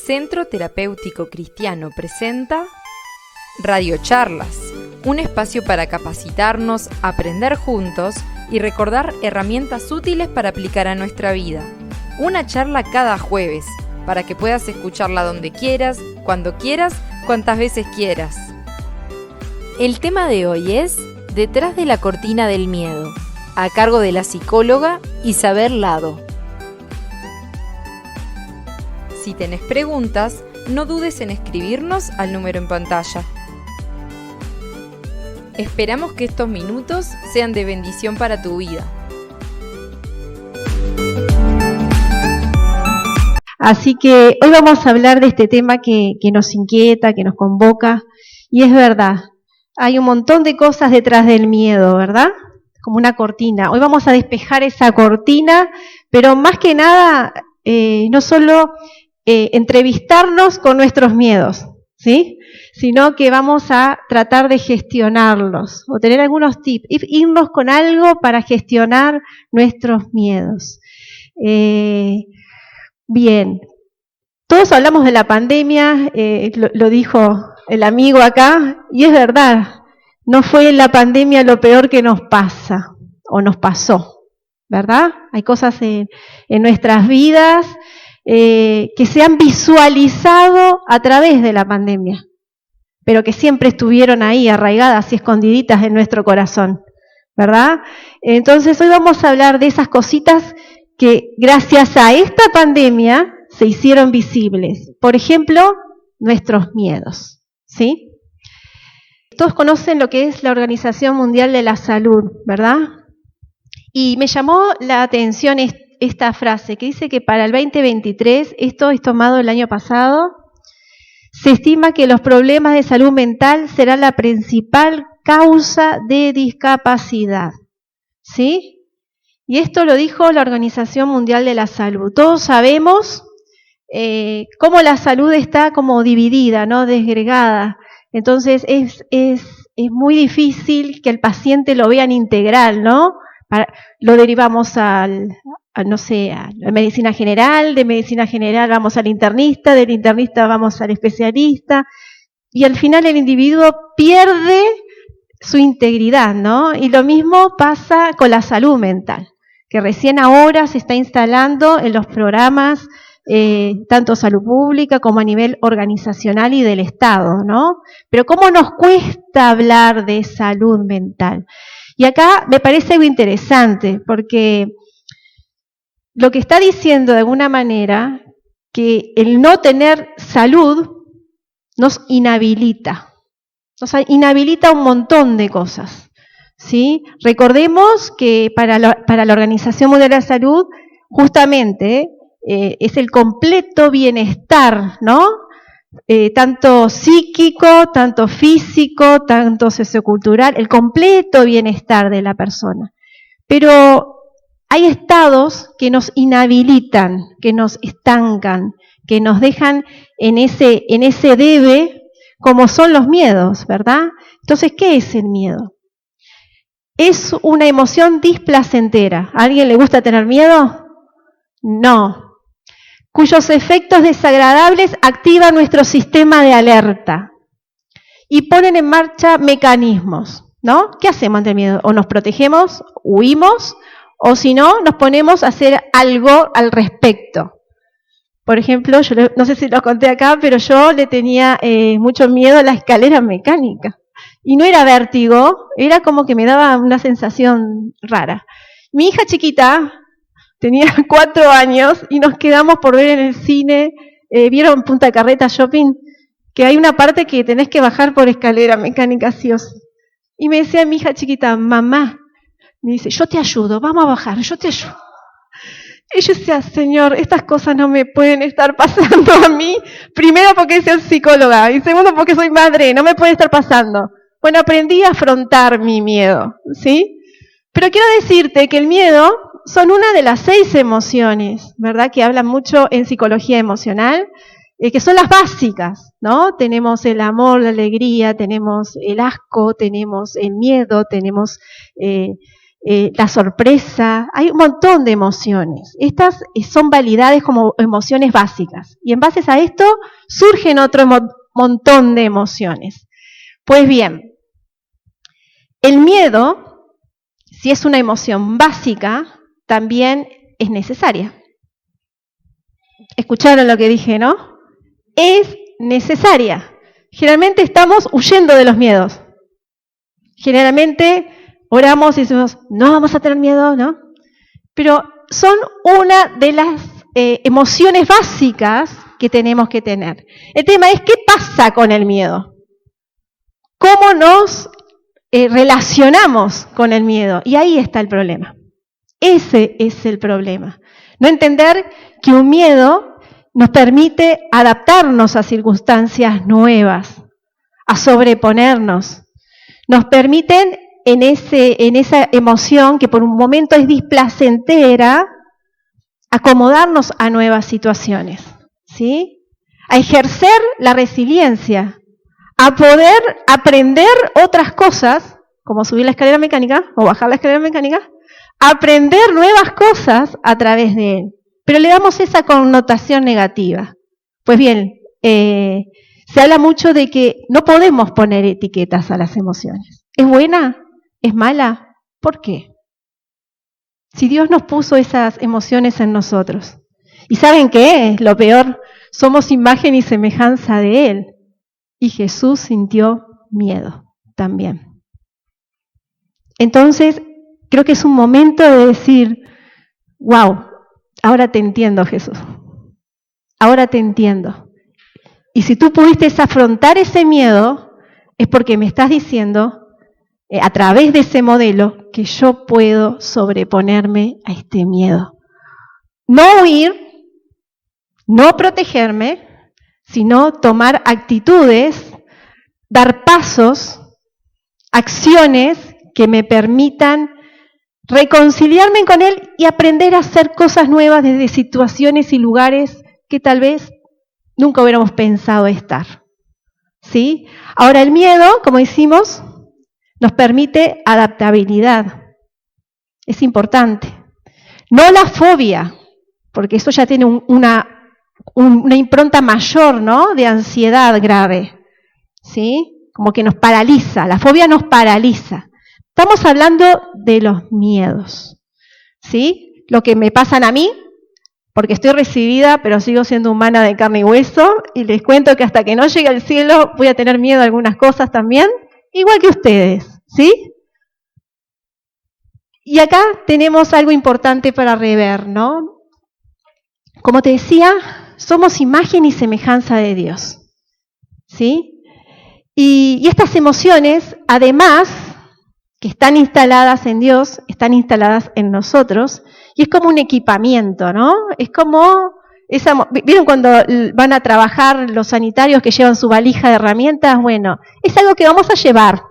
Centro Terapéutico Cristiano presenta Radiocharlas, un espacio para capacitarnos, aprender juntos y recordar herramientas útiles para aplicar a nuestra vida. Una charla cada jueves, para que puedas escucharla donde quieras, cuando quieras, cuantas veces quieras. El tema de hoy es Detrás de la cortina del miedo, a cargo de la psicóloga Isabel Lado. Si tenés preguntas, no dudes en escribirnos al número en pantalla. Esperamos que estos minutos sean de bendición para tu vida. Así que hoy vamos a hablar de este tema que nos inquieta, que nos convoca, y es verdad, hay un montón de cosas detrás del miedo, ¿verdad? Como una cortina. Hoy vamos a despejar esa cortina, pero más que nada, no solo entrevistarnos con nuestros miedos, ¿sí? Sino que vamos a tratar de gestionarlos, o tener algunos tips, irnos con algo para gestionar nuestros miedos. Bien, todos hablamos de la pandemia, lo dijo el amigo acá, y es verdad, no fue la pandemia lo peor que nos pasa, o nos pasó, ¿verdad? Hay cosas en nuestras vidas que se han visualizado a través de la pandemia, pero que siempre estuvieron ahí, arraigadas y escondiditas en nuestro corazón, ¿verdad? Entonces hoy vamos a hablar de esas cositas que gracias a esta pandemia se hicieron visibles. Por ejemplo, nuestros miedos, ¿sí? Todos conocen lo que es la Organización Mundial de la Salud, ¿verdad? Y me llamó la atención esta frase que dice que para el 2023, esto es tomado el año pasado, se estima que los problemas de salud mental serán la principal causa de discapacidad, ¿sí? Y esto lo dijo la Organización Mundial de la Salud. Todos sabemos cómo la salud está como dividida, ¿no? Desgregada. Entonces es muy difícil que el paciente lo vean integral, ¿no? Lo derivamos a la medicina general, de medicina general vamos al internista, del internista vamos al especialista, y al final el individuo pierde su integridad, ¿no? Y lo mismo pasa con la salud mental, que recién ahora se está instalando en los programas, tanto salud pública como a nivel organizacional y del Estado, ¿no? Pero ¿cómo nos cuesta hablar de salud mental? Y acá me parece algo interesante, porque lo que está diciendo de alguna manera, que el no tener salud nos inhabilita un montón de cosas, ¿sí? Recordemos que para la Organización Mundial de la Salud, justamente, es el completo bienestar, ¿no? Tanto psíquico, tanto físico, tanto sociocultural, el completo bienestar de la persona. Pero hay estados que nos inhabilitan, que nos estancan, que nos dejan en ese debe, como son los miedos, ¿verdad? Entonces, ¿qué es el miedo? Es una emoción displacentera. ¿A alguien le gusta tener miedo? No. Cuyos efectos desagradables activan nuestro sistema de alerta y ponen en marcha mecanismos, ¿no? ¿Qué hacemos ante el miedo? O nos protegemos, huimos, o si no, nos ponemos a hacer algo al respecto. Por ejemplo, yo no sé si lo conté acá, pero yo le tenía mucho miedo a la escalera mecánica. Y no era vértigo, era como que me daba una sensación rara. Mi hija chiquita tenía 4 años y nos quedamos por ver en el cine, ¿vieron Punta Carreta Shopping? Que hay una parte que tenés que bajar por escalera mecánica, sí o sí. Y me decía mi hija chiquita, mamá, me dice, yo te ayudo, vamos a bajar, yo te ayudo. Y yo decía, Señor, estas cosas no me pueden estar pasando a mí. Primero porque soy psicóloga y segundo porque soy madre, no me puede estar pasando. Bueno, aprendí a afrontar mi miedo, ¿sí? Pero quiero decirte que el miedo son una de las 6 emociones, ¿verdad? Que hablan mucho en psicología emocional, que son las básicas, ¿no? Tenemos el amor, la alegría, tenemos el asco, tenemos el miedo, tenemos la sorpresa, hay un montón de emociones. Estas son validadas como emociones básicas. Y en base a esto surgen otro montón de emociones. Pues bien, el miedo, si es una emoción básica, también es necesaria. ¿Escucharon lo que dije, no? Es necesaria. Generalmente estamos huyendo de los miedos. Generalmente oramos y decimos, no vamos a tener miedo, ¿no? Pero son una de las emociones básicas que tenemos que tener. El tema es, ¿qué pasa con el miedo? ¿Cómo nos relacionamos con el miedo? Y ahí está el problema. Ese es el problema. No entender que un miedo nos permite adaptarnos a circunstancias nuevas, a sobreponernos. Nos permiten en esa emoción que por un momento es displacentera, acomodarnos a nuevas situaciones, ¿sí? A ejercer la resiliencia, a poder aprender otras cosas, como subir la escalera mecánica o bajar la escalera mecánica, aprender nuevas cosas a través de él. Pero le damos esa connotación negativa. Pues bien, se habla mucho de que no podemos poner etiquetas a las emociones. ¿Es buena? ¿Es mala? ¿Por qué? Si Dios nos puso esas emociones en nosotros. ¿Y saben qué es lo peor? Somos imagen y semejanza de Él. Y Jesús sintió miedo también. Entonces, creo que es un momento de decir, wow, ahora te entiendo, Jesús. Ahora te entiendo. Y si tú pudiste afrontar ese miedo, es porque me estás diciendo, a través de ese modelo, que yo puedo sobreponerme a este miedo. No huir, no protegerme, sino tomar actitudes, dar pasos, acciones que me permitan reconciliarme con Él y aprender a hacer cosas nuevas desde situaciones y lugares que tal vez nunca hubiéramos pensado estar. ¿Sí? Ahora el miedo, como decimos, nos permite adaptabilidad. Es importante. No la fobia, porque eso ya tiene una impronta mayor, ¿no? De ansiedad grave. ¿Sí? Como que nos paraliza. La fobia nos paraliza. Estamos hablando de los miedos. ¿Sí? Lo que me pasan a mí, porque estoy recibida, pero sigo siendo humana de carne y hueso, y les cuento que hasta que no llegue al cielo voy a tener miedo a algunas cosas también, igual que ustedes, ¿sí? Y acá tenemos algo importante para rever, ¿no? Como te decía, somos imagen y semejanza de Dios, ¿sí? Y estas emociones, además, que están instaladas en Dios, están instaladas en nosotros, y es como un equipamiento, ¿no? Es como, ¿vieron cuando van a trabajar los sanitarios que llevan su valija de herramientas? Bueno, es algo que vamos a llevar,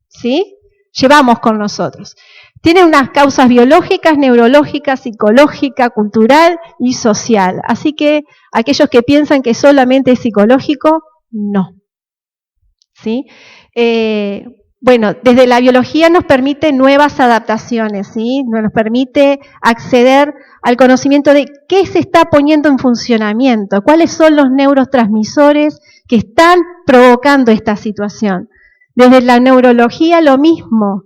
¿sí? Llevamos con nosotros. Tiene unas causas biológicas, neurológicas, psicológica, cultural y social. Así que aquellos que piensan que solamente es psicológico, no. ¿Sí? Bueno, desde la biología nos permite nuevas adaptaciones, ¿sí? Nos permite acceder al conocimiento de qué se está poniendo en funcionamiento, cuáles son los neurotransmisores que están provocando esta situación. Desde la neurología lo mismo,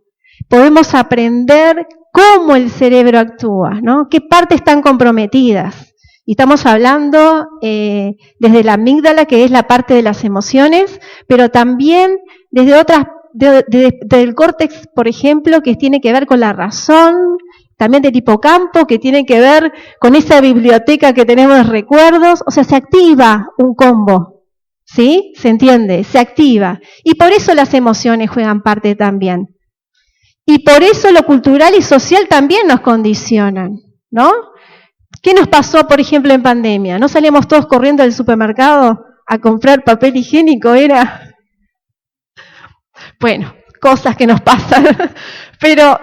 podemos aprender cómo el cerebro actúa, ¿no? Qué partes están comprometidas. Y estamos hablando desde la amígdala, que es la parte de las emociones, pero también desde otras, del córtex, por ejemplo, que tiene que ver con la razón, también del hipocampo, que tiene que ver con esa biblioteca que tenemos de recuerdos. O sea, se activa un combo, ¿sí? ¿Se entiende? Se activa. Y por eso las emociones juegan parte también. Y por eso lo cultural y social también nos condicionan, ¿no? ¿Qué nos pasó, por ejemplo, en pandemia? ¿No salíamos todos corriendo del supermercado a comprar papel higiénico? Era... Bueno, cosas que nos pasan. Pero,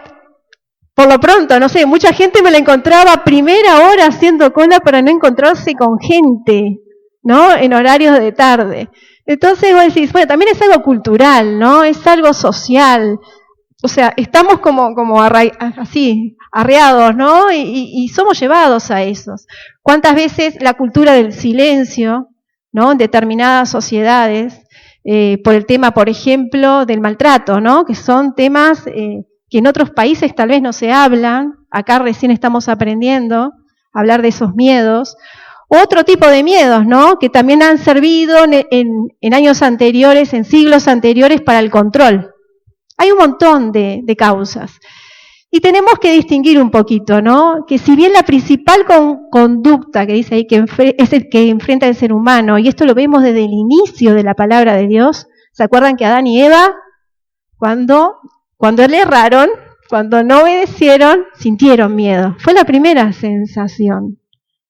por lo pronto, no sé, mucha gente me la encontraba a primera hora haciendo cola para no encontrarse con gente, ¿no? En horarios de tarde. Entonces vos decís, bueno, también es algo cultural, ¿no? Es algo social. O sea, estamos como así, arreados, ¿no? Y somos llevados a esos. ¿Cuántas veces la cultura del silencio, ¿no? En determinadas sociedades, por el tema, por ejemplo, del maltrato, ¿no? Que son temas que en otros países tal vez no se hablan, acá recién estamos aprendiendo a hablar de esos miedos. Otro tipo de miedos, ¿no? Que también han servido en años anteriores, en siglos anteriores, para el control. Hay un montón de causas. Y tenemos que distinguir un poquito, ¿no? Que si bien la principal conducta que dice ahí que es el que enfrenta el ser humano, y esto lo vemos desde el inicio de la palabra de Dios, ¿se acuerdan que Adán y Eva, cuando le erraron, cuando no obedecieron, sintieron miedo? Fue la primera sensación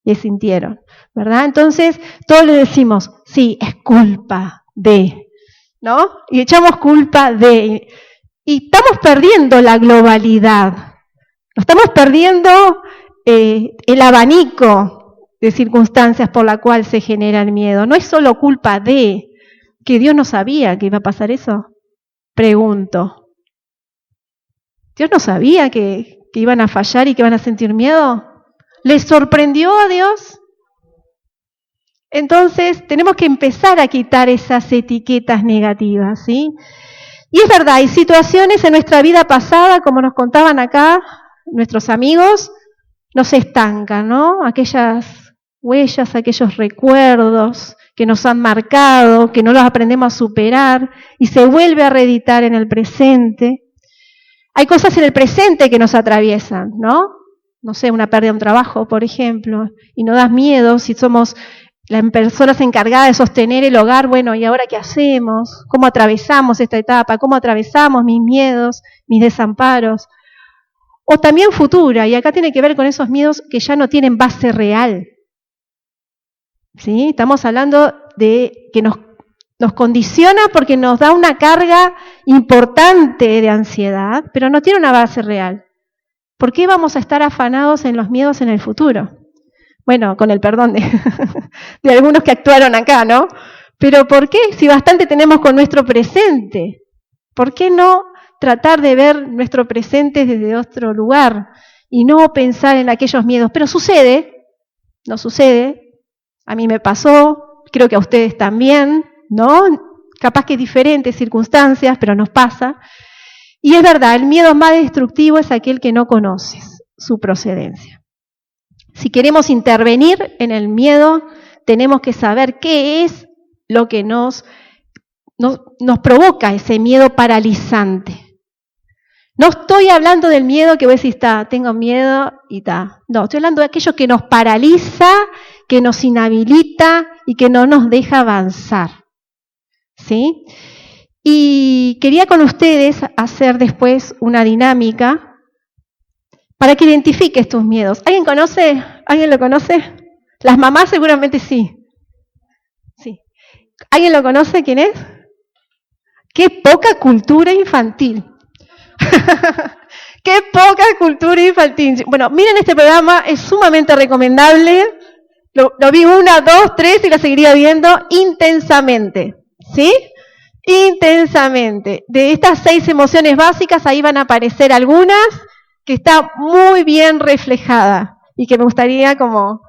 que sintieron, ¿verdad? Entonces, todos le decimos, sí, es culpa de, ¿no? Y echamos culpa de... Y estamos perdiendo la globalidad, nos estamos perdiendo el abanico de circunstancias por la cual se genera el miedo. No es solo culpa de que Dios no sabía que iba a pasar eso. Pregunto, ¿Dios no sabía que iban a fallar y que iban a sentir miedo? ¿Les sorprendió a Dios? Entonces tenemos que empezar a quitar esas etiquetas negativas, ¿sí? Y es verdad, hay situaciones en nuestra vida pasada, como nos contaban acá nuestros amigos, nos estancan, ¿no? Aquellas huellas, aquellos recuerdos que nos han marcado, que no los aprendemos a superar y se vuelve a reeditar en el presente. Hay cosas en el presente que nos atraviesan, ¿no? No sé, una pérdida de un trabajo, por ejemplo, y nos da miedo si somos las personas encargadas de sostener el hogar. Bueno, ¿y ahora qué hacemos? ¿Cómo atravesamos esta etapa? ¿Cómo atravesamos mis miedos, mis desamparos? O también futura, y acá tiene que ver con esos miedos que ya no tienen base real. ¿Sí? Estamos hablando de que nos condiciona porque nos da una carga importante de ansiedad, pero no tiene una base real. ¿Por qué vamos a estar afanados en los miedos en el futuro? Bueno, con el perdón de algunos que actuaron acá, ¿no? Pero ¿por qué? Si bastante tenemos con nuestro presente. ¿Por qué no tratar de ver nuestro presente desde otro lugar y no pensar en aquellos miedos? Pero sucede, no sucede. A mí me pasó, creo que a ustedes también, ¿no? Capaz que diferentes circunstancias, pero nos pasa. Y es verdad, el miedo más destructivo es aquel que no conoces su procedencia. Si queremos intervenir en el miedo, tenemos que saber qué es lo que nos provoca ese miedo paralizante. No estoy hablando del miedo que vos decís, tengo miedo y está. No, estoy hablando de aquello que nos paraliza, que nos inhabilita y que no nos deja avanzar. ¿Sí? Y quería con ustedes hacer después una dinámica para que identifiques tus miedos. ¿Alguien conoce? ¿Alguien lo conoce? Las mamás seguramente sí. Sí. ¿Alguien lo conoce? ¿Quién es? ¡Qué poca cultura infantil! ¡Qué poca cultura infantil! Bueno, miren este programa, es sumamente recomendable. Lo vi 1, 2, 3 y lo seguiría viendo intensamente. ¿Sí? Intensamente. De estas 6 emociones básicas, ahí van a aparecer algunas que está muy bien reflejada y que me gustaría como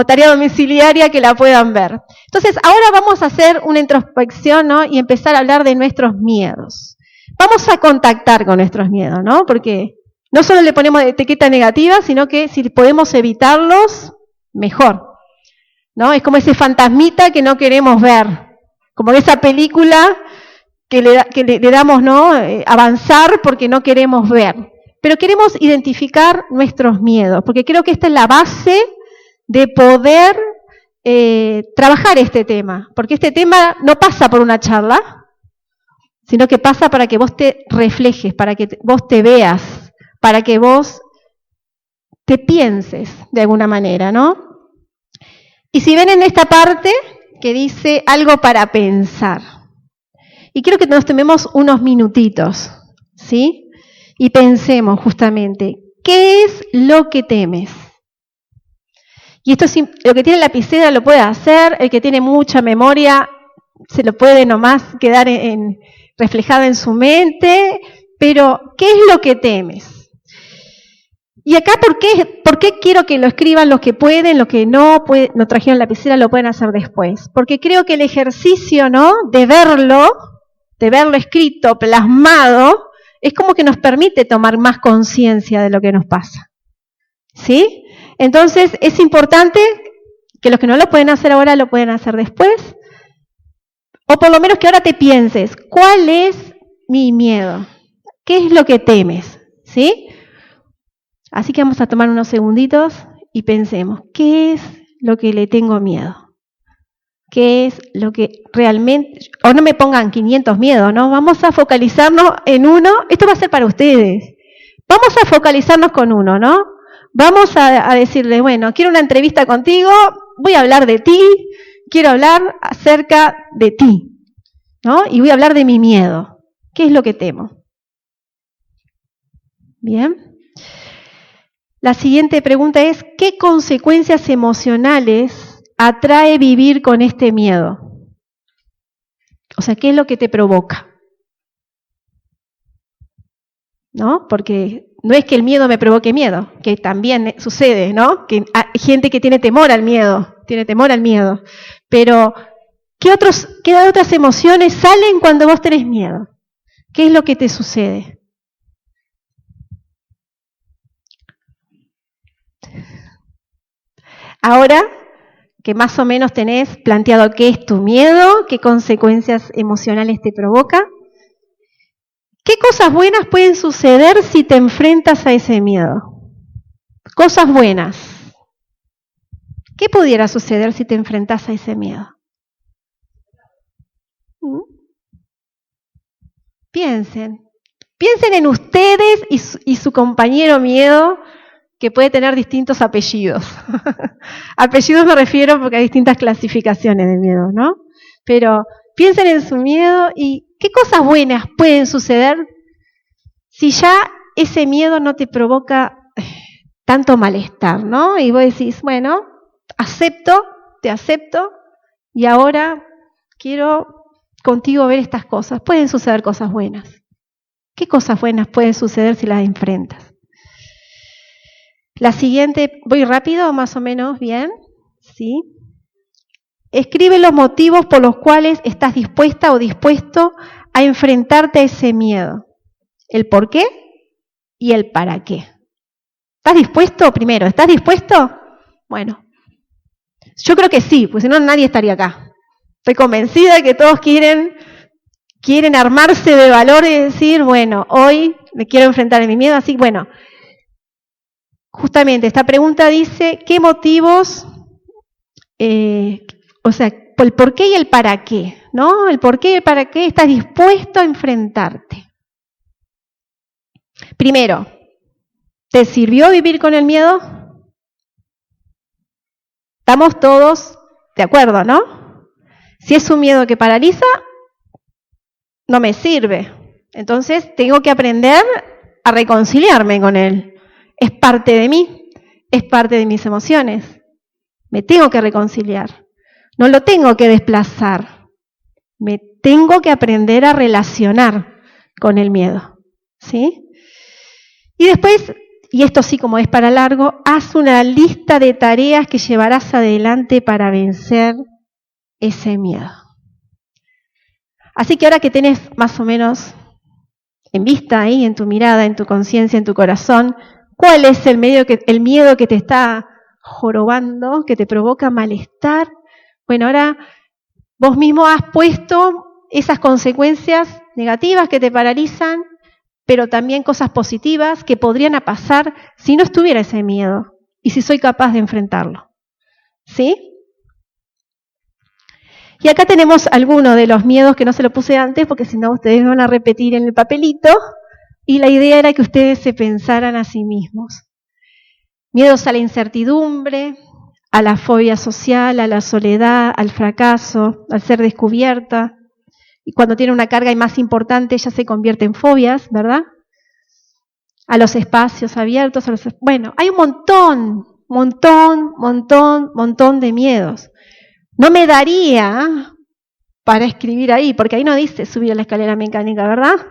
tarea domiciliaria que la puedan ver. Entonces, ahora vamos a hacer una introspección, ¿no? Y empezar a hablar de nuestros miedos. Vamos a contactar con nuestros miedos, ¿no? Porque no solo le ponemos etiqueta negativa, sino que si podemos evitarlos, mejor, ¿no? Es como ese fantasmita que no queremos ver, como esa película que le damos, ¿no? Avanzar porque no queremos ver. Pero queremos identificar nuestros miedos, porque creo que esta es la base de poder trabajar este tema. Porque este tema no pasa por una charla, sino que pasa para que vos te reflejes, para que vos te veas, para que vos te pienses de alguna manera, ¿no? Y si ven en esta parte que dice algo para pensar, y quiero que nos tomemos unos minutitos, ¿sí? Y pensemos justamente, ¿qué es lo que temes? Y esto es lo que tiene lapicera lo puede hacer, el que tiene mucha memoria se lo puede nomás quedar reflejado en su mente, Pero, ¿qué es lo que temes? Y acá, ¿por qué quiero que lo escriban los que pueden, los que no trajeron lapicera, lo pueden hacer después? Porque creo que el ejercicio, ¿no?, de verlo escrito, plasmado, es como que nos permite tomar más conciencia de lo que nos pasa. ¿Sí? Entonces, es importante que los que no lo pueden hacer ahora, lo pueden hacer después. O por lo menos que ahora te pienses, ¿cuál es mi miedo? ¿Qué es lo que temes? ¿Sí? Así que vamos a tomar unos segunditos y pensemos, ¿qué es lo que le tengo miedo? ¿Qué es lo que realmente, o no me pongan 500 miedos, ¿no? Vamos a focalizarnos en uno, esto va a ser para ustedes. Vamos a focalizarnos con uno, ¿no? Vamos a decirle, bueno, quiero una entrevista contigo, voy a hablar de ti, quiero hablar acerca de ti, ¿no? Y voy a hablar de mi miedo. ¿Qué es lo que temo? Bien. La siguiente pregunta es, ¿qué consecuencias emocionales atrae vivir con este miedo? O sea, ¿qué es lo que te provoca? ¿No? Porque no es que el miedo me provoque miedo, que también sucede, ¿no? Que hay gente que tiene temor al miedo, Pero, ¿qué otras emociones salen cuando vos tenés miedo? ¿Qué es lo que te sucede? Ahora que más o menos tenés planteado qué es tu miedo, qué consecuencias emocionales te provoca, ¿qué cosas buenas pueden suceder si te enfrentas a ese miedo? Cosas buenas. ¿Qué pudiera suceder si te enfrentas a ese miedo? Piensen en ustedes y su compañero miedo, que puede tener distintos apellidos. Apellidos me refiero porque hay distintas clasificaciones de miedo, ¿no? Pero piensen en su miedo y qué cosas buenas pueden suceder si ya ese miedo no te provoca tanto malestar, ¿no? Y vos decís, bueno, te acepto, y ahora quiero contigo ver estas cosas. Pueden suceder cosas buenas. ¿Qué cosas buenas pueden suceder si las enfrentas? La siguiente, voy rápido, más o menos, bien, ¿sí? Escribe los motivos por los cuales estás dispuesta o dispuesto a enfrentarte a ese miedo. El por qué y el para qué. ¿Estás dispuesto? Primero, ¿estás dispuesto? Bueno, yo creo que sí, pues si no nadie estaría acá. Estoy convencida de que todos quieren armarse de valor y decir, bueno, hoy me quiero enfrentar a mi miedo, así, bueno. Justamente, esta pregunta dice, ¿qué motivos, el por qué y el para qué, ¿no? El por qué y el para qué estás dispuesto a enfrentarte. Primero, ¿te sirvió vivir con el miedo? Estamos todos de acuerdo, ¿no? Si es un miedo que paraliza, no me sirve. Entonces, tengo que aprender a reconciliarme con él. Es parte de mí, es parte de mis emociones. Me tengo que reconciliar. No lo tengo que desplazar. Me tengo que aprender a relacionar con el miedo. ¿Sí? Y después, y esto sí como es para largo, haz una lista de tareas que llevarás adelante para vencer ese miedo. Así que ahora que tenés más o menos en vista ahí, en tu mirada, en tu conciencia, en tu corazón, ¿cuál es el miedo que te está jorobando, que te provoca malestar? Bueno, ahora vos mismo has puesto esas consecuencias negativas que te paralizan, pero también cosas positivas que podrían pasar si no estuviera ese miedo y si soy capaz de enfrentarlo. ¿Sí? Y acá tenemos algunos de los miedos que no se lo puse antes, porque si no ustedes me van a repetir en el papelito. Y la idea era que ustedes se pensaran a sí mismos. Miedos a la incertidumbre, a la fobia social, a la soledad, al fracaso, al ser descubierta. Y cuando tiene una carga más importante ya se convierte en fobias, ¿verdad? A los espacios abiertos, bueno, hay un montón de miedos. No me daría para escribir ahí, porque ahí no dice subir a la escalera mecánica, ¿verdad?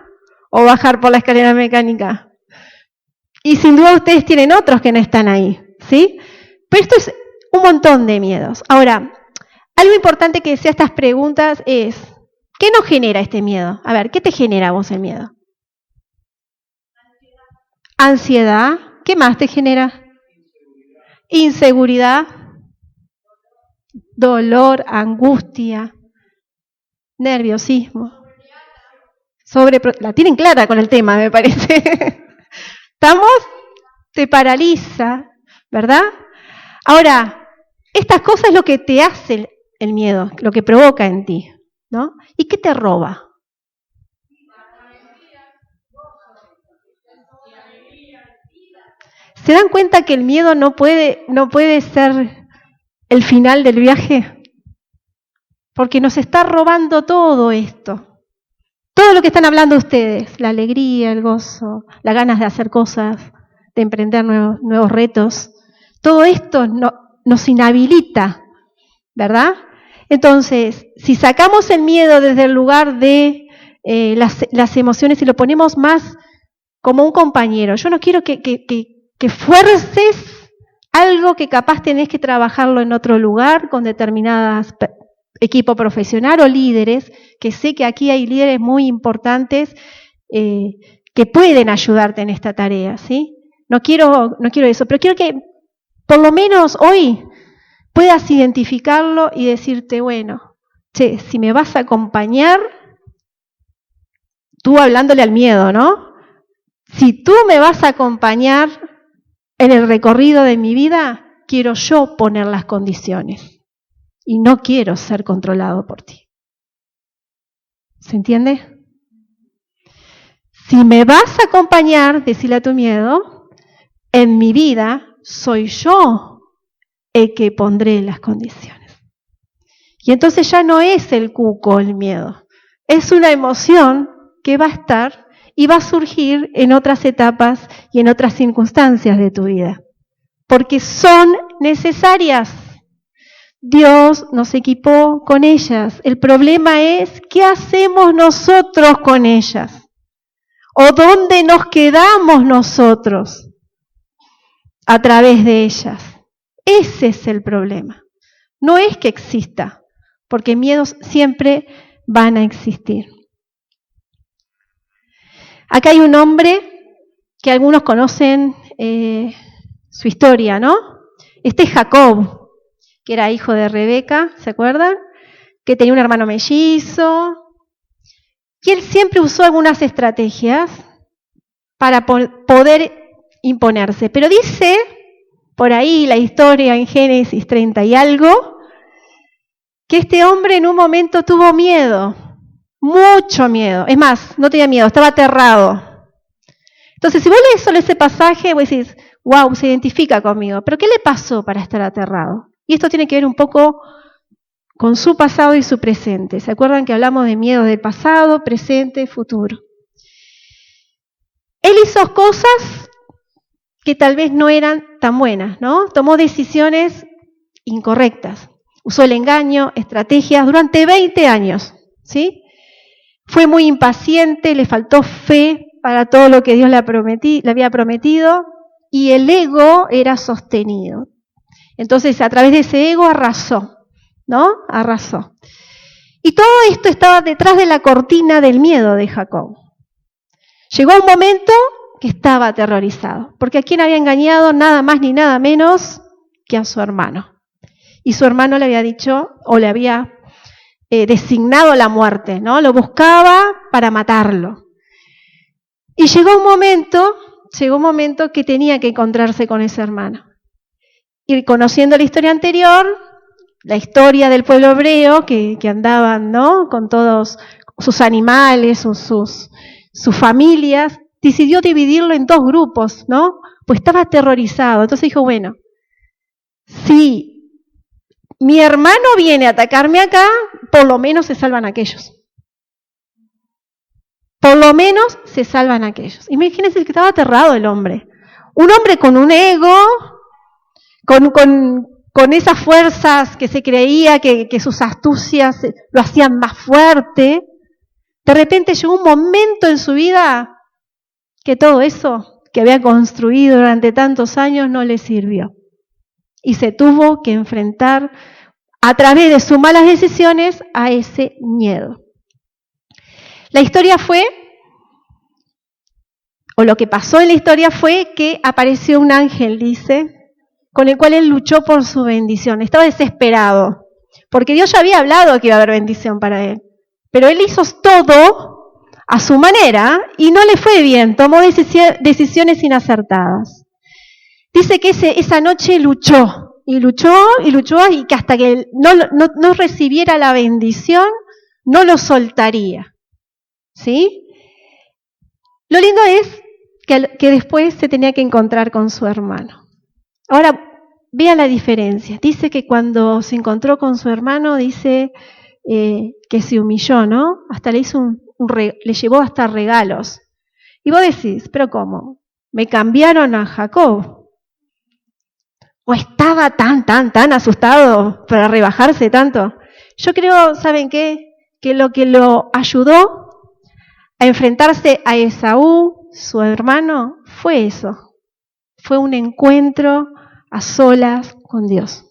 o bajar por la escalera mecánica. Y sin duda ustedes tienen otros que no están ahí, ¿sí? Pero esto es un montón de miedos. Ahora, algo importante que decía estas preguntas es, ¿qué nos genera este miedo? A ver, ¿qué te genera a vos el miedo? Ansiedad. ¿Qué más te genera? Inseguridad. Dolor, angustia, nerviosismo. La tienen clara con el tema, me parece. ¿Estamos? Te paraliza, ¿verdad? Ahora, estas cosas es lo que te hace el miedo, lo que provoca en ti, ¿no? ¿Y qué te roba? ¿Se dan cuenta que el miedo no puede ser el final del viaje? Porque nos está robando todo esto. Todo lo que están hablando ustedes, la alegría, el gozo, las ganas de hacer cosas, de emprender nuevos retos, todo esto nos inhabilita, ¿verdad? Entonces, si sacamos el miedo desde el lugar de las emociones y lo ponemos más como un compañero, yo no quiero que fuerces algo que capaz tenés que trabajarlo en otro lugar con determinadas equipo profesional o líderes, que sé que aquí hay líderes muy importantes que pueden ayudarte en esta tarea, ¿sí? No quiero eso, pero quiero que por lo menos hoy puedas identificarlo y decirte, bueno, che, si me vas a acompañar, tú hablándole al miedo, ¿no? Si tú me vas a acompañar en el recorrido de mi vida, quiero yo poner las condiciones. Y no quiero ser controlado por ti. ¿Se entiende? Si me vas a acompañar, decirle a tu miedo, en mi vida soy yo el que pondré las condiciones. Y entonces ya no es el cuco el miedo, es una emoción que va a estar y va a surgir en otras etapas y en otras circunstancias de tu vida, porque son necesarias. Dios nos equipó con ellas. El problema es, ¿qué hacemos nosotros con ellas? ¿O dónde nos quedamos nosotros a través de ellas? Ese es el problema. No es que exista, porque miedos siempre van a existir. Acá hay un hombre que algunos conocen su historia, ¿no? Este es Jacob, que era hijo de Rebeca, ¿se acuerdan? Que tenía un hermano mellizo. Y él siempre usó algunas estrategias para poder imponerse. Pero dice, por ahí la historia en Génesis 30 y algo, que este hombre en un momento tuvo miedo, mucho miedo. Es más, no tenía miedo, estaba aterrado. Entonces, si vos lees solo ese pasaje, vos decís, wow, se identifica conmigo. ¿Pero qué le pasó para estar aterrado? Y esto tiene que ver un poco con su pasado y su presente. ¿Se acuerdan que hablamos de miedos del pasado, presente, futuro? Él hizo cosas que tal vez no eran tan buenas, ¿no? Tomó decisiones incorrectas. Usó el engaño, estrategias durante 20 años, ¿sí? Fue muy impaciente, le faltó fe para todo lo que Dios le había prometido, y el ego era sostenido. Entonces, a través de ese ego arrasó, ¿no? Arrasó. Y todo esto estaba detrás de la cortina del miedo de Jacob. Llegó un momento que estaba aterrorizado, porque a quién había engañado nada más ni nada menos que a su hermano. Y su hermano le había dicho, o le había designado la muerte, ¿no? Lo buscaba para matarlo. Y llegó un momento que tenía que encontrarse con ese hermano. Y conociendo la historia anterior, la historia del pueblo hebreo, que andaban, ¿no? Con todos sus animales, sus familias, decidió dividirlo en 2 grupos, ¿no? Pues estaba aterrorizado. Entonces dijo, bueno, si mi hermano viene a atacarme acá, por lo menos se salvan aquellos. Por lo menos se salvan aquellos. Imagínense que estaba aterrado el hombre. Un hombre con un ego, con esas fuerzas que se creía que sus astucias lo hacían más fuerte, De repente llegó un momento en su vida que todo eso que había construido durante tantos años no le sirvió. Y se tuvo que enfrentar a través de sus malas decisiones a ese miedo. La historia fue, o lo que pasó en la historia fue que apareció un ángel, dice, con el cual él luchó por su bendición. Estaba desesperado, porque Dios ya había hablado que iba a haber bendición para él. Pero él hizo todo a su manera y no le fue bien, tomó decisiones inacertadas. Dice que esa noche luchó, y que hasta que no recibiera la bendición, no lo soltaría. ¿Sí? Lo lindo es que después se tenía que encontrar con su hermano. Ahora, vea la diferencia. Dice que cuando se encontró con su hermano, dice que se humilló, ¿no? Hasta le llevó hasta regalos. Y vos decís, ¿pero cómo? ¿Me cambiaron a Jacob? ¿O estaba tan asustado para rebajarse tanto? Yo creo, ¿saben qué? Que lo que lo ayudó a enfrentarse a Esaú, su hermano, fue eso. Fue un encuentro a solas con Dios.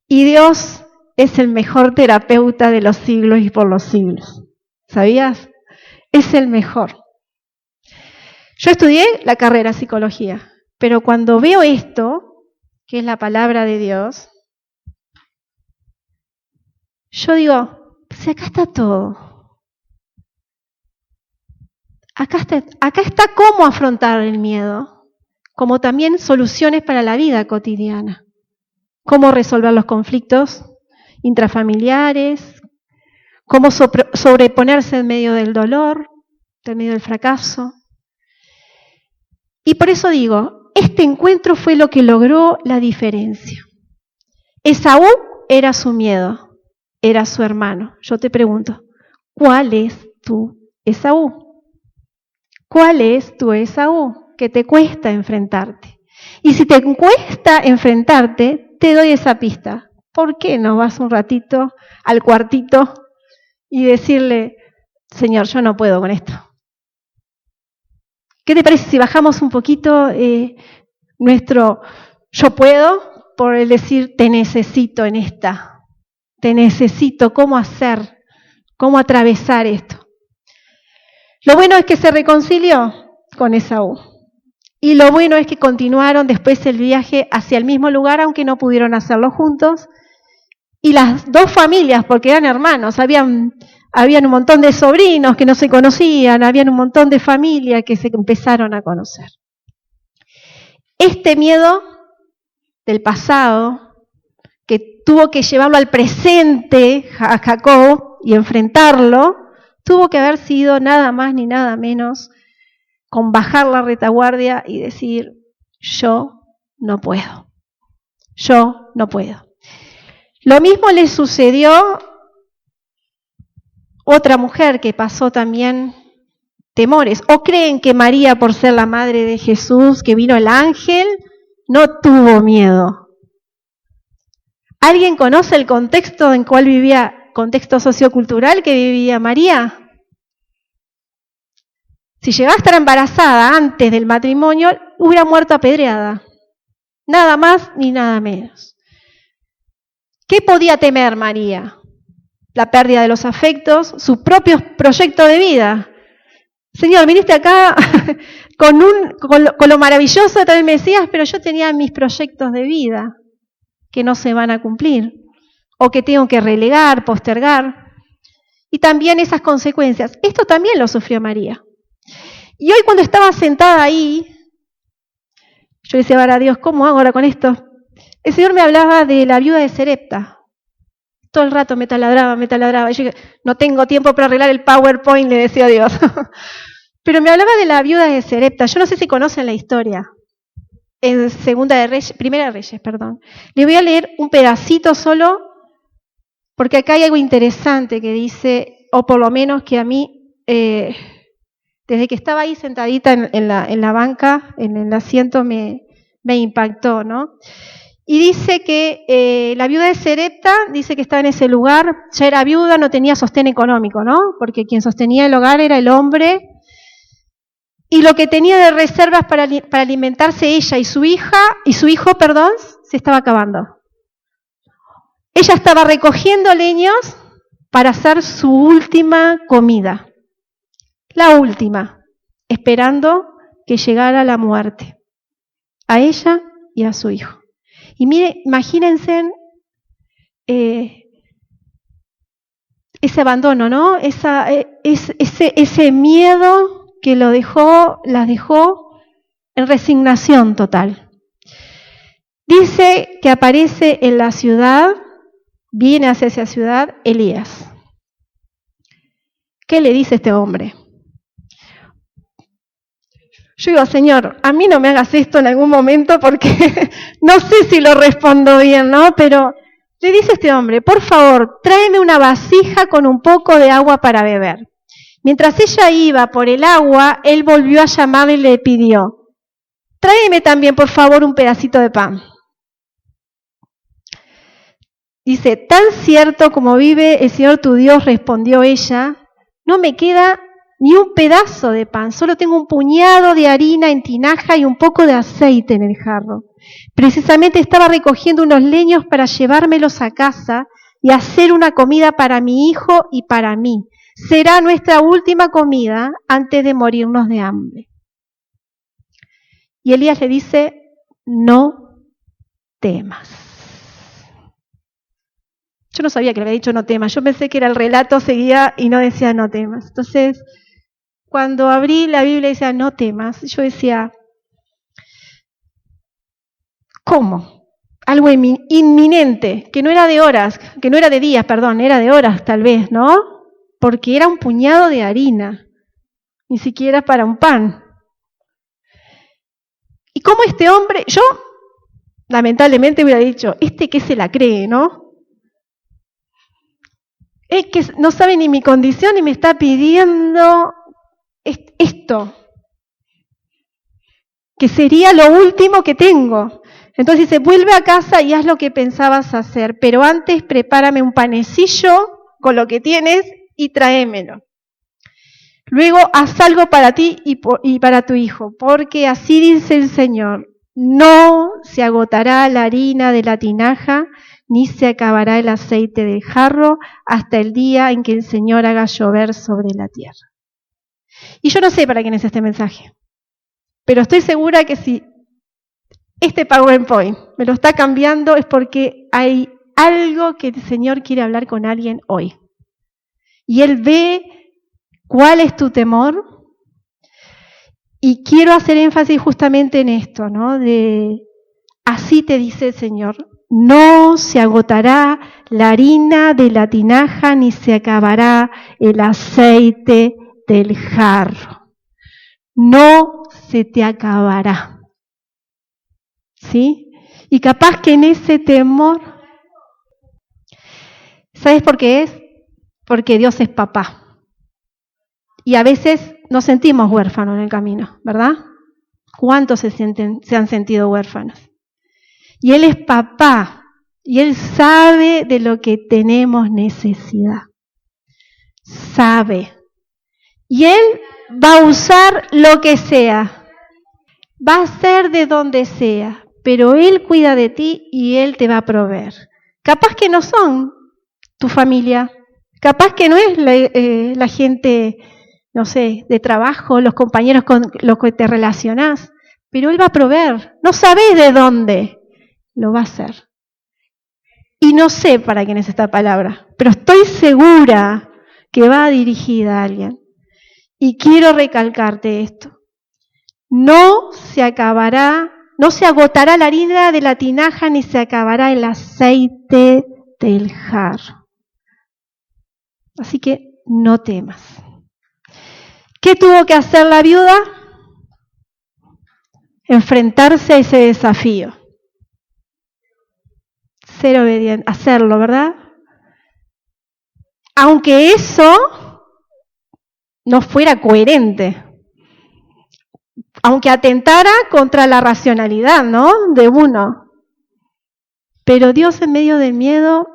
Y Dios es el mejor terapeuta de los siglos y por los siglos. ¿Sabías? Es el mejor. Yo estudié la carrera de psicología, pero cuando veo esto, que es la palabra de Dios, yo digo, si acá está todo. Acá está cómo afrontar el miedo, como también soluciones para la vida cotidiana. Cómo resolver los conflictos intrafamiliares, cómo sobreponerse en medio del dolor, en medio del fracaso. Y por eso digo, este encuentro fue lo que logró la diferencia. Esaú era su miedo, era su hermano. Yo te pregunto, ¿cuál es tu Esaú? ¿Cuál es tu Esaú que te cuesta enfrentarte? Y si te cuesta enfrentarte, te doy esa pista. ¿Por qué no vas un ratito al cuartito y decirle, Señor, yo no puedo con esto? ¿Qué te parece si bajamos un poquito nuestro yo puedo por el decir te necesito en esta? Te necesito, ¿cómo hacer? ¿Cómo atravesar esto? Lo bueno es que se reconcilió con Esaú. Y lo bueno es que continuaron después el viaje hacia el mismo lugar, aunque no pudieron hacerlo juntos. Y las dos familias, porque eran hermanos, habían un montón de sobrinos que no se conocían, habían un montón de familias que se empezaron a conocer. Este miedo del pasado, que tuvo que llevarlo al presente a Jacob y enfrentarlo, tuvo que haber sido nada más ni nada menos con bajar la retaguardia y decir, yo no puedo. Yo no puedo. Lo mismo le sucedió a otra mujer que pasó también temores. ¿O creen que María, por ser la madre de Jesús, que vino el ángel, no tuvo miedo? ¿Alguien conoce el contexto en cual vivía, contexto sociocultural que vivía María? Si llegaba a estar embarazada antes del matrimonio, hubiera muerto apedreada. Nada más ni nada menos. ¿Qué podía temer María? La pérdida de los afectos, su propio proyecto de vida. Señor, viniste acá con lo maravilloso de traer el Mesías, pero yo tenía mis proyectos de vida que no se van a cumplir, o que tengo que relegar, postergar. Y también esas consecuencias. Esto también lo sufrió María. Y hoy cuando estaba sentada ahí, yo decía, ahora Dios, ¿cómo hago ahora con esto? El Señor me hablaba de la viuda de Sarepta. Todo el rato me taladraba. Y yo no tengo tiempo para arreglar el PowerPoint, le decía a Dios. Pero me hablaba de la viuda de Sarepta. Yo no sé si conocen la historia. En Primera de Reyes. Le voy a leer un pedacito solo, porque acá hay algo interesante que dice, o por lo menos que a mí, desde que estaba ahí sentadita en la banca, en el asiento, me impactó, ¿no? Y dice que la viuda de Sarepta, dice que estaba en ese lugar, ya era viuda, no tenía sostén económico, ¿no? Porque quien sostenía el hogar era el hombre. Y lo que tenía de reservas para alimentarse ella y su hijo, se estaba acabando. Ella estaba recogiendo leños para hacer su última comida. La última, esperando que llegara la muerte. A ella y a su hijo. Y mire, imagínense ese abandono, ¿no? Ese miedo que las dejó en resignación total. Dice que aparece en la ciudad, viene hacia esa ciudad, Elías. ¿Qué le dice este hombre? Yo digo, Señor, a mí no me hagas esto en algún momento porque no sé si lo respondo bien, ¿no? Pero le dice este hombre, por favor, tráeme una vasija con un poco de agua para beber. Mientras ella iba por el agua, él volvió a llamarle y le pidió, tráeme también, por favor, un pedacito de pan. Dice, tan cierto como vive el Señor tu Dios, respondió ella, no me queda ni un pedazo de pan, solo tengo un puñado de harina en tinaja y un poco de aceite en el jarro. Precisamente estaba recogiendo unos leños para llevármelos a casa y hacer una comida para mi hijo y para mí. Será nuestra última comida antes de morirnos de hambre. Y Elías le dice, no temas. Yo no sabía que le había dicho no temas, yo pensé que era el relato, seguía y no decía no temas. Entonces, cuando abrí la Biblia y decía no temas, yo decía, ¿cómo? Algo inminente, que no era de horas, que no era de días, perdón, era de horas tal vez, ¿no? Porque era un puñado de harina, ni siquiera para un pan. Y como este hombre, yo lamentablemente hubiera dicho, que se la cree, ¿no? Es que no sabe ni mi condición y me está pidiendo esto, que sería lo último que tengo. Entonces dice, vuelve a casa y haz lo que pensabas hacer, pero antes prepárame un panecillo con lo que tienes y tráemelo. Luego haz algo para ti y para tu hijo, porque así dice el Señor, no se agotará la harina de la tinaja, ni se acabará el aceite del jarro hasta el día en que el Señor haga llover sobre la tierra. Y yo no sé para quién es este mensaje, pero estoy segura que si este PowerPoint me lo está cambiando es porque hay algo que el Señor quiere hablar con alguien hoy. Y Él ve cuál es tu temor. Y quiero hacer énfasis justamente en esto, ¿no? Así te dice el Señor, no se agotará la harina de la tinaja ni se acabará el aceite del jarro. No se te acabará. ¿Sí? Y capaz que en ese temor, ¿sabes por qué es? Porque Dios es papá. Y a veces nos sentimos huérfanos en el camino, ¿verdad? ¿Cuántos se han sentido huérfanos? Y Él es papá, y Él sabe de lo que tenemos necesidad. Sabe. Y Él va a usar lo que sea. Va a ser de donde sea, pero Él cuida de ti y Él te va a proveer. Capaz que no son tu familia, capaz que no es la gente, no sé, de trabajo, los compañeros con los que te relacionás, pero Él va a proveer. No sabés de dónde, lo va a hacer. Y no sé para quién es esta palabra, pero estoy segura que va dirigida a alguien. Y quiero recalcarte esto. No se agotará la harina de la tinaja ni se acabará el aceite del jarro. Así que no temas. ¿Qué tuvo que hacer la viuda? Enfrentarse a ese desafío. Ser obediente, hacerlo, ¿verdad? Aunque eso no fuera coherente. Aunque atentara contra la racionalidad, ¿no? De uno. Pero Dios en medio del miedo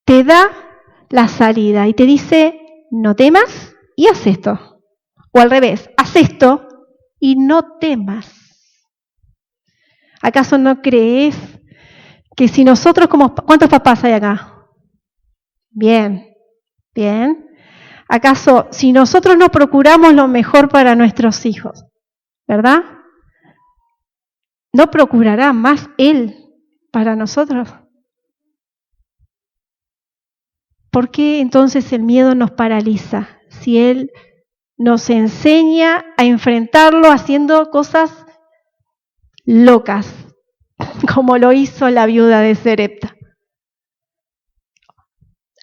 te da la salida y te dice, no temas y haz esto. O al revés, haz esto y no temas. ¿Acaso no crees que si nosotros ¿cuántos papás hay acá? Bien, bien. ¿Acaso si nosotros no procuramos lo mejor para nuestros hijos, verdad? ¿No procurará más Él para nosotros? ¿Por qué entonces el miedo nos paraliza? Si Él nos enseña a enfrentarlo haciendo cosas locas, como lo hizo la viuda de Sarepta.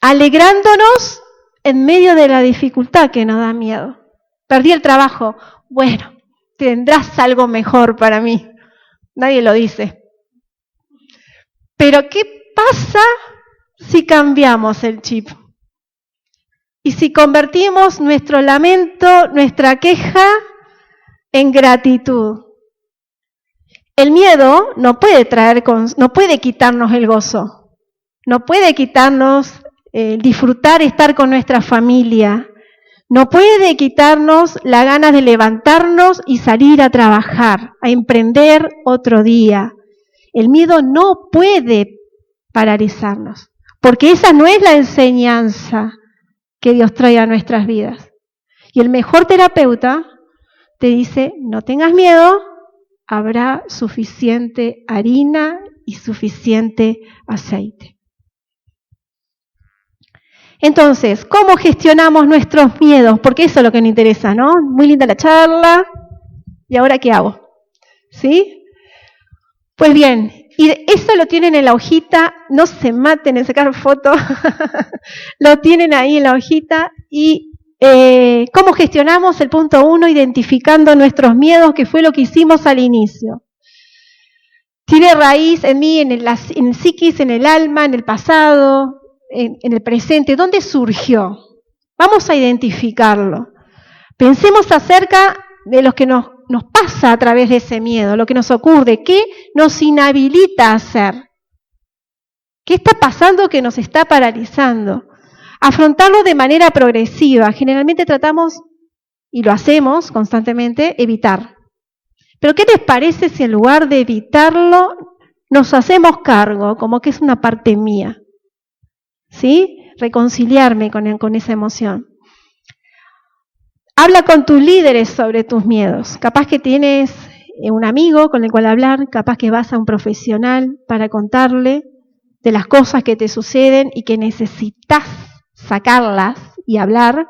Alegrándonos en medio de la dificultad que nos da miedo. Perdí el trabajo. Bueno, tendrás algo mejor para mí. Nadie lo dice. Pero ¿qué pasa si cambiamos el chip? Y si convertimos nuestro lamento, nuestra queja, en gratitud. El miedo no puede quitarnos el gozo, no puede quitarnos disfrutar estar con nuestra familia, no puede quitarnos la ganas de levantarnos y salir a trabajar, a emprender otro día. El miedo no puede paralizarnos, porque esa no es la enseñanza que Dios trae a nuestras vidas. Y el mejor terapeuta te dice, no tengas miedo, habrá suficiente harina y suficiente aceite. Entonces, ¿cómo gestionamos nuestros miedos? Porque eso es lo que nos interesa, ¿no? Muy linda la charla, ¿y ahora qué hago? ¿Sí? Pues bien, y eso lo tienen en la hojita, no se maten en sacar fotos, lo tienen ahí en la hojita. Y ¿cómo gestionamos? El punto 1, identificando nuestros miedos, que fue lo que hicimos al inicio. Tiene raíz en mí, en el psiquis, en el alma, en el pasado, en el presente. ¿Dónde surgió? Vamos a identificarlo. Pensemos acerca de lo que nos pasa a través de ese miedo, lo que nos ocurre, qué nos inhabilita a hacer. ¿Qué está pasando que nos está paralizando? Afrontarlo de manera progresiva. Generalmente tratamos, y lo hacemos constantemente, evitar. Pero ¿qué les parece si en lugar de evitarlo, nos hacemos cargo, como que es una parte mía? ¿Sí? Reconciliarme con esa emoción. Habla con tus líderes sobre tus miedos. Capaz que tienes un amigo con el cual hablar, capaz que vas a un profesional para contarle de las cosas que te suceden y que necesitas sacarlas y hablar.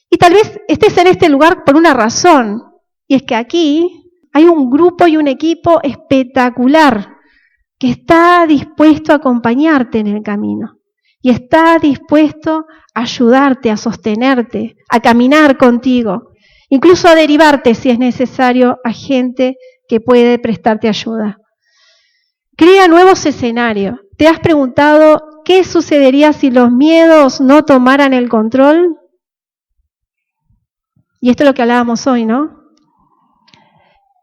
Y tal vez estés en este lugar por una razón, y es que aquí hay un grupo y un equipo espectacular que está dispuesto a acompañarte en el camino y está dispuesto a ayudarte, a sostenerte, a caminar contigo, incluso a derivarte si es necesario a gente que puede prestarte ayuda. Crea nuevos escenarios. ¿Te has preguntado qué sucedería si los miedos no tomaran el control? Y esto es lo que hablábamos hoy, ¿no?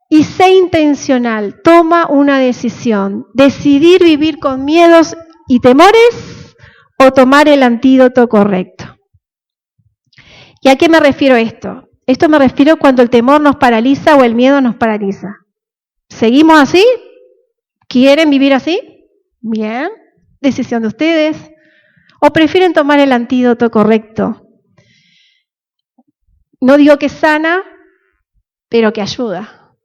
Y sé intencional, toma una decisión. Decidir vivir con miedos y temores o tomar el antídoto correcto. ¿Y a qué me refiero esto? Esto me refiero cuando el temor nos paraliza o el miedo nos paraliza. ¿Seguimos así? ¿Quieren vivir así? Bien, decisión de ustedes. ¿O prefieren tomar el antídoto correcto? No digo que sana, pero que ayuda.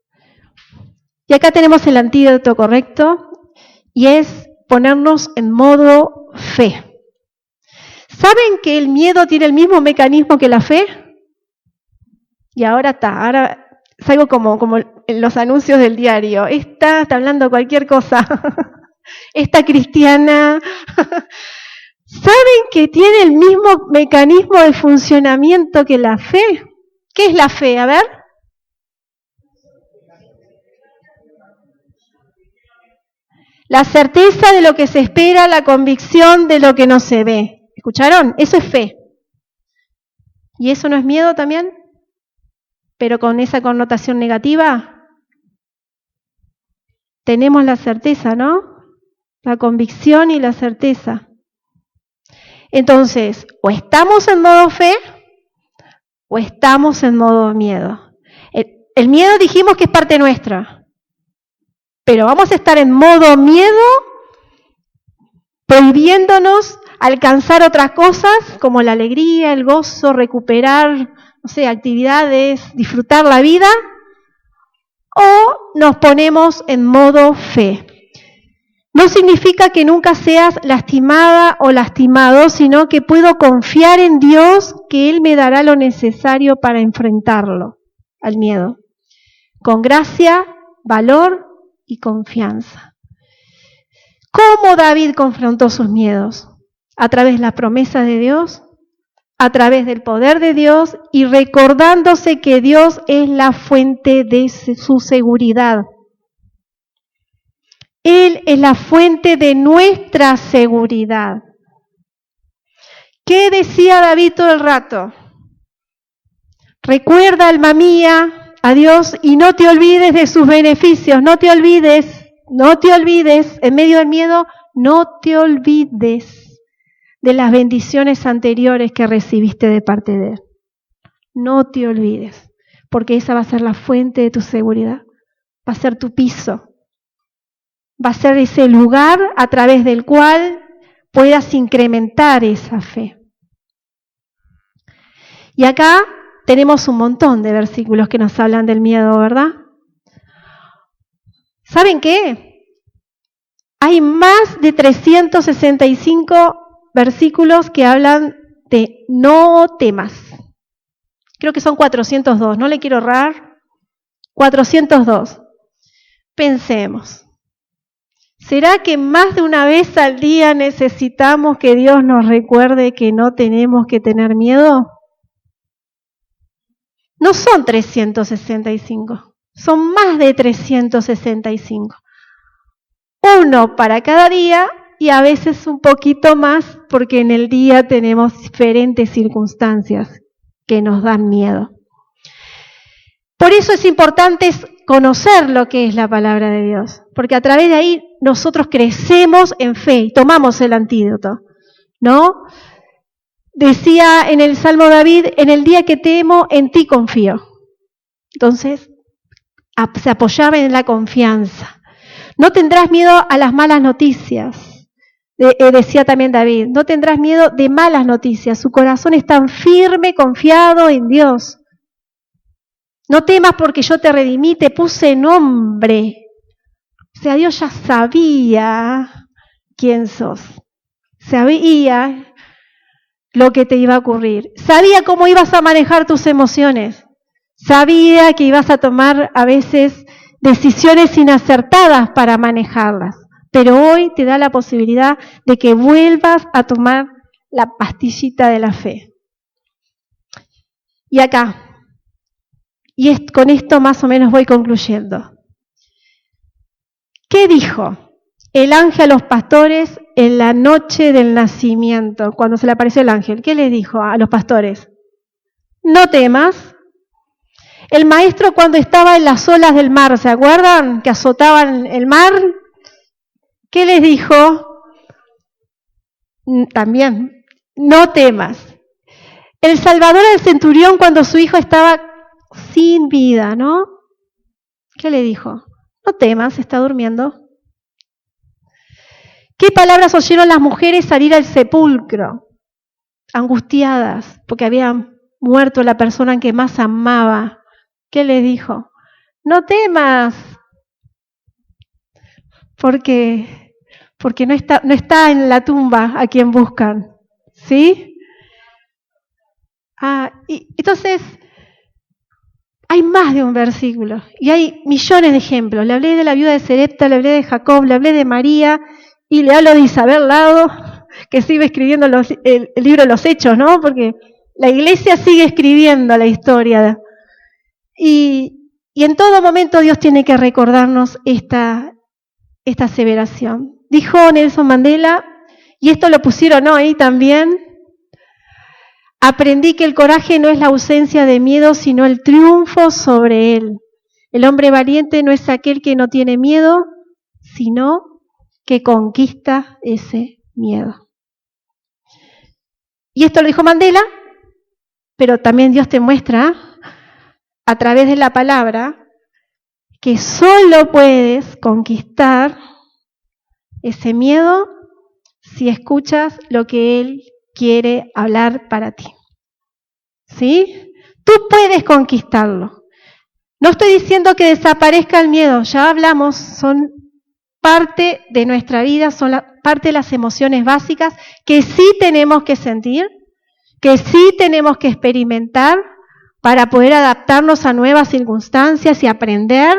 Y acá tenemos el antídoto correcto y es ponernos en modo fe. ¿Saben que el miedo tiene el mismo mecanismo que la fe? Y ahora salgo como en los anuncios del diario. Esta está hablando cualquier cosa. Esta cristiana. ¿Saben que tiene el mismo mecanismo de funcionamiento que la fe? ¿Qué es la fe? A ver. La certeza de lo que se espera, la convicción de lo que no se ve. ¿Escucharon? Eso es fe. ¿Y eso no es miedo también? Pero con esa connotación negativa. Tenemos la certeza, ¿no? la convicción y la certeza. Entonces, o estamos en modo fe o estamos en modo miedo. El miedo dijimos que es parte nuestra, pero vamos a estar en modo miedo prohibiéndonos alcanzar otras cosas como la alegría, el gozo, recuperar, actividades, disfrutar la vida, o nos ponemos en modo fe. No significa que nunca seas lastimada o lastimado, sino que puedo confiar en Dios que Él me dará lo necesario para enfrentarlo, al miedo, con gracia, valor y confianza. ¿Cómo David confrontó sus miedos? A través de la promesa de Dios, a través del poder de Dios y recordándose que Dios es la fuente de su seguridad. Él es la fuente de nuestra seguridad. ¿Qué decía David todo el rato? Recuerda, alma mía, a Dios y no te olvides de sus beneficios, no te olvides, en medio del miedo, no te olvides de las bendiciones anteriores que recibiste de parte de Él. No te olvides, porque esa va a ser la fuente de tu seguridad, va a ser tu piso, va a ser ese lugar a través del cual puedas incrementar esa fe. Y acá tenemos un montón de versículos que nos hablan del miedo, ¿verdad? ¿Saben qué? Hay más de 365 versículos que hablan de no temas. Creo que son 402, no le quiero errar. 402. Pensemos. ¿Será que más de una vez al día necesitamos que Dios nos recuerde que no tenemos que tener miedo? No son 365, son más de 365. Uno para cada día y a veces un poquito más porque en el día tenemos diferentes circunstancias que nos dan miedo. Por eso es importante conocer lo que es la palabra de Dios, porque a través de ahí nosotros crecemos en fe y tomamos el antídoto, ¿no? Decía en el Salmo David, en el día que temo, en ti confío. Entonces, se apoyaba en la confianza. No tendrás miedo a las malas noticias. Decía también David, no tendrás miedo de malas noticias. Su corazón es tan firme, confiado en Dios. No temas porque yo te redimí, te puse nombre. O sea, Dios ya sabía quién sos. Sabía lo que te iba a ocurrir. Sabía cómo ibas a manejar tus emociones. Sabía que ibas a tomar a veces decisiones inacertadas para manejarlas. Pero hoy te da la posibilidad de que vuelvas a tomar la pastillita de la fe. Y acá, con esto más o menos voy concluyendo. ¿Qué dijo el ángel a los pastores en la noche del nacimiento, cuando se le apareció el ángel? ¿Qué les dijo a los pastores? No temas. El maestro cuando estaba en las olas del mar, ¿se acuerdan? Que azotaban el mar. ¿Qué les dijo? También, no temas. El Salvador del centurión cuando su hijo estaba sin vida, ¿no? ¿Qué le dijo? No temas, está durmiendo. ¿Qué palabras oyeron las mujeres al ir al sepulcro? Angustiadas, porque había muerto la persona que más amaba. ¿Qué le dijo? No temas, porque no está en la tumba a quien buscan, ¿sí? Y entonces, hay más de un versículo, y hay millones de ejemplos. Le hablé de la viuda de Sarepta, le hablé de Jacob, le hablé de María, y le hablo de Isabel Lado, que sigue escribiendo el libro de los Hechos, ¿no? Porque la iglesia sigue escribiendo la historia. Y en todo momento Dios tiene que recordarnos esta aseveración. Dijo Nelson Mandela, y esto lo pusieron ahí también, aprendí que el coraje no es la ausencia de miedo, sino el triunfo sobre él. El hombre valiente no es aquel que no tiene miedo, sino que conquista ese miedo. Y esto lo dijo Mandela, pero también Dios te muestra a través de la palabra que solo puedes conquistar ese miedo si escuchas lo que Él quiere hablar para ti. ¿Sí? Tú puedes conquistarlo. No estoy diciendo que desaparezca el miedo, ya hablamos, son parte de nuestra vida, son parte de las emociones básicas que sí tenemos que sentir, que sí tenemos que experimentar para poder adaptarnos a nuevas circunstancias y aprender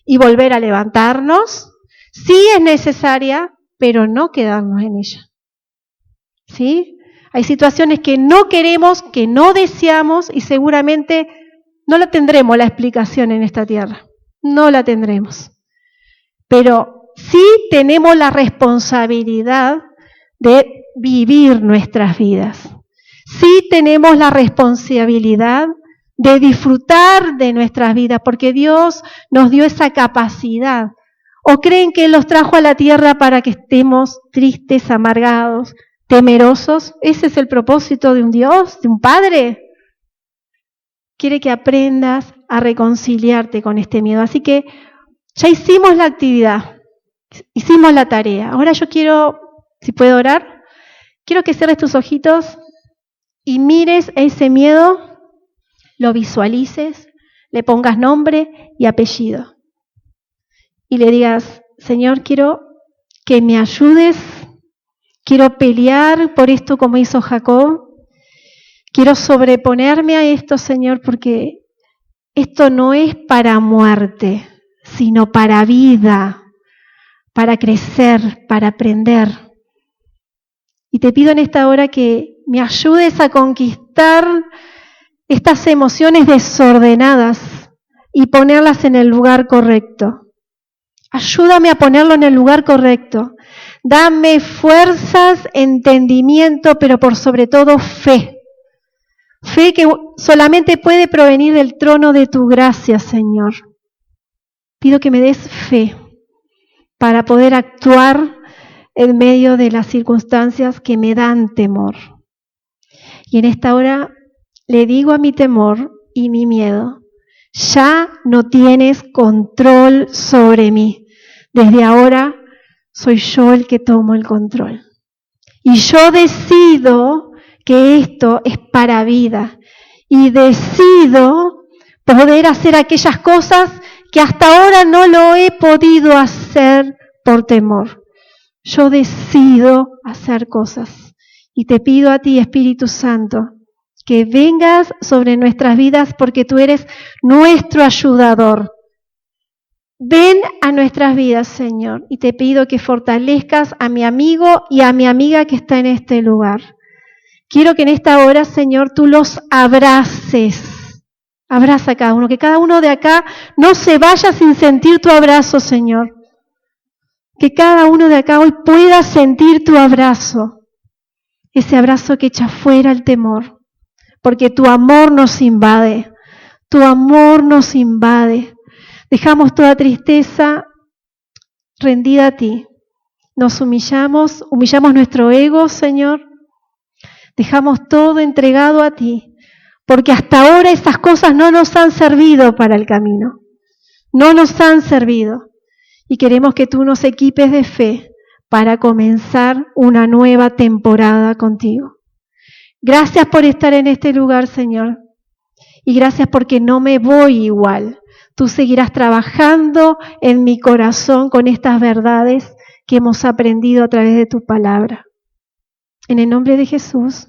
y volver a levantarnos. Sí es necesaria, pero no quedarnos en ella. ¿Sí? Hay situaciones que no queremos, que no deseamos y seguramente no la tendremos la explicación en esta tierra. No la tendremos. Pero sí tenemos la responsabilidad de vivir nuestras vidas. Sí tenemos la responsabilidad de disfrutar de nuestras vidas, porque Dios nos dio esa capacidad. ¿O creen que Él los trajo a la tierra para que estemos tristes, amargados, temerosos? ¿Ese es el propósito de un Dios, de un Padre? Quiere que aprendas a reconciliarte con este miedo. Así que ya hicimos la actividad, hicimos la tarea. Ahora yo quiero, si puedo orar, quiero que cierres tus ojitos y mires ese miedo, lo visualices, le pongas nombre y apellido. Y le digas, Señor, quiero que me ayudes, quiero pelear por esto como hizo Jacob, quiero sobreponerme a esto, Señor, porque esto no es para muerte, sino para vida, para crecer, para aprender. Y te pido en esta hora que me ayudes a conquistar estas emociones desordenadas y ponerlas en el lugar correcto. Ayúdame a ponerlo en el lugar correcto. Dame fuerzas, entendimiento, pero por sobre todo fe. Fe que solamente puede provenir del trono de tu gracia, Señor. Pido que me des fe para poder actuar en medio de las circunstancias que me dan temor. Y en esta hora le digo a mi temor y mi miedo, ya no tienes control sobre mí. Desde ahora soy yo el que tomo el control. Y yo decido que esto es para vida. Y decido poder hacer aquellas cosas que hasta ahora no lo he podido hacer por temor. Yo decido hacer cosas. Y te pido a ti, Espíritu Santo, que vengas sobre nuestras vidas porque tú eres nuestro ayudador. Ven a nuestras vidas, Señor, y te pido que fortalezcas a mi amigo y a mi amiga que está en este lugar. Quiero que en esta hora, Señor, tú los abraces. Abraza a cada uno, que cada uno de acá no se vaya sin sentir tu abrazo, Señor. Que cada uno de acá hoy pueda sentir tu abrazo. Ese abrazo que echa fuera el temor. Porque tu amor nos invade, tu amor nos invade. Dejamos toda tristeza rendida a ti. Nos humillamos nuestro ego, Señor. Dejamos todo entregado a ti. Porque hasta ahora esas cosas no nos han servido para el camino. No nos han servido. Y queremos que tú nos equipes de fe para comenzar una nueva temporada contigo. Gracias por estar en este lugar, Señor. Y gracias porque no me voy igual. Tú seguirás trabajando en mi corazón con estas verdades que hemos aprendido a través de tu palabra. En el nombre de Jesús.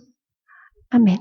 Amén.